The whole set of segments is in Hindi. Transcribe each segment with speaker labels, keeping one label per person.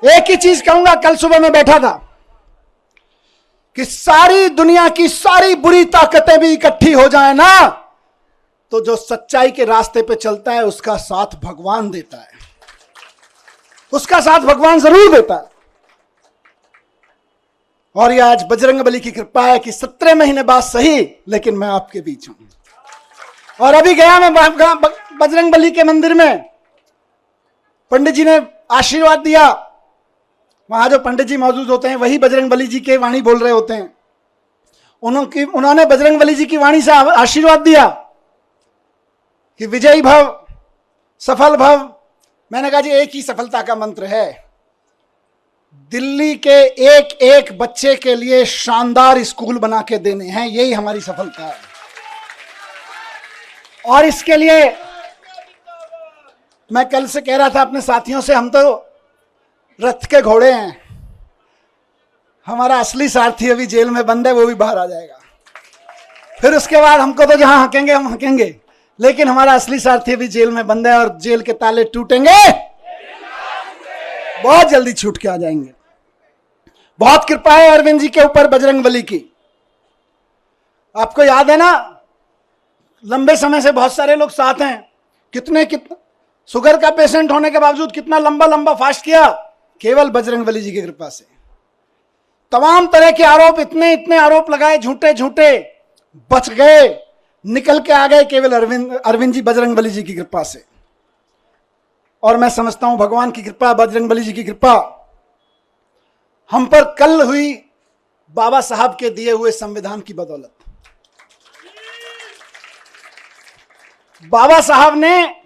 Speaker 1: एक ही चीज कहूंगा, कल सुबह मैं बैठा था कि सारी दुनिया की सारी बुरी ताकतें भी इकट्ठी हो जाए ना, तो जो सच्चाई के रास्ते पे चलता है उसका साथ भगवान देता है, उसका साथ भगवान जरूर देता है। और ये आज बजरंगबली की कृपा है कि 17 महीने बाद सही, लेकिन मैं आपके बीच हूं। और अभी गया मैं बजरंगबली के मंदिर में, पंडित जी ने आशीर्वाद दिया। वहां जो पंडित जी मौजूद होते हैं वही बजरंगबली जी के वाणी बोल रहे होते हैं। उन्होंने बजरंगबली जी की वाणी से आशीर्वाद दिया कि विजयी भव, सफल भव। मैंने कहा जी एक ही सफलता का मंत्र है, दिल्ली के एक एक बच्चे के लिए शानदार स्कूल बना के देने हैं, यही हमारी सफलता है। और इसके लिए मैं कल से कह रहा था अपने साथियों से, हम तो रथ के घोड़े हैं, हमारा असली सारथी अभी जेल में बंद है, वो भी बाहर आ जाएगा। फिर उसके बाद हमको तो जहां हकेंगे हम हकेंगे, लेकिन हमारा असली सारथी अभी जेल में बंद है और जेल के ताले टूटेंगे, बहुत जल्दी छूट के आ जाएंगे। बहुत कृपा है अरविंद जी के ऊपर बजरंगबली की। आपको याद है ना, लंबे समय से बहुत सारे लोग साथ हैं, कितने शुगर का पेशेंट होने के बावजूद कितना लंबा लंबा फास्ट किया, केवल बजरंगबली जी की कृपा से। तमाम तरह के आरोप, इतने इतने आरोप लगाए झूठे झूठे, बच गए, निकल के आ गए, केवल अरविंद जी बजरंगबली जी की कृपा से। और मैं समझता हूं भगवान की कृपा, बजरंगबली जी की कृपा हम पर कल हुई बाबा साहब के दिए हुए संविधान की बदौलत। बाबा साहब ने,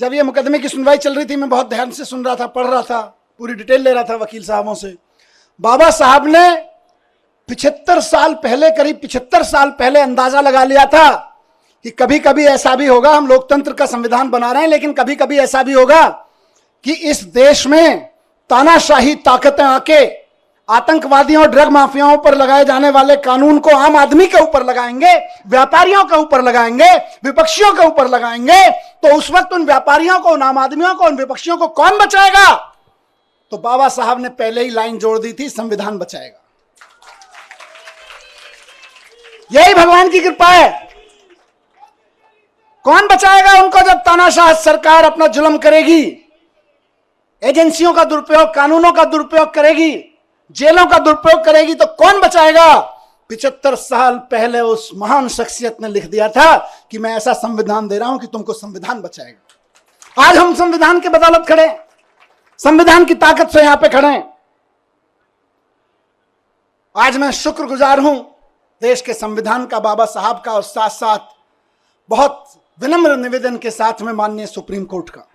Speaker 1: जब ये मुकदमे की सुनवाई चल रही थी, मैं बहुत ध्यान से सुन रहा था, पढ़ रहा था, पूरी डिटेल ले रहा था वकील साहबों से। बाबा साहब ने 75 साल पहले, करीब 75 साल पहले अंदाजा लगा लिया था कि कभी कभी ऐसा भी होगा, हम लोकतंत्र का संविधान बना रहे हैं, लेकिन कभी कभी ऐसा भी होगा कि इस देश में तानाशाही ताकतें आके आतंकवादियों और ड्रग माफियाओं पर लगाए जाने वाले कानून को आम आदमी के ऊपर लगाएंगे, व्यापारियों के ऊपर लगाएंगे, विपक्षियों के ऊपर लगाएंगे। तो उस वक्त उन व्यापारियों को, उन आम आदमियों को, उन विपक्षियों को कौन बचाएगा? तो बाबा साहब ने पहले ही लाइन जोड़ दी थी, संविधान बचाएगा। यही भगवान की कृपा है। कौन बचाएगा उनको जब तानाशाह सरकार अपना जुल्म करेगी, एजेंसियों का दुरुपयोग, कानूनों का दुरुपयोग करेगी, जेलों का दुरुपयोग करेगी, तो कौन बचाएगा? 75 साल पहले उस महान शख्सियत ने लिख दिया था कि मैं ऐसा संविधान दे रहा हूं कि तुमको संविधान बचाएगा। आज हम संविधान के बदौलत खड़े, संविधान की ताकत से यहां पे खड़े हैं। आज मैं शुक्रगुजार हूं देश के संविधान का, बाबा साहब का, और साथ साथ बहुत विनम्र निवेदन के साथ में माननीय सुप्रीम कोर्ट का,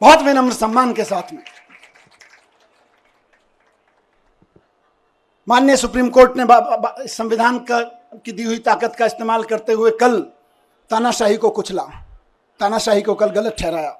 Speaker 1: बहुत विनम्र सम्मान के साथ में माननीय सुप्रीम कोर्ट ने संविधान की दी हुई ताकत का इस्तेमाल करते हुए कल तानाशाही को कुचला, तानाशाही को कल गलत ठहराया।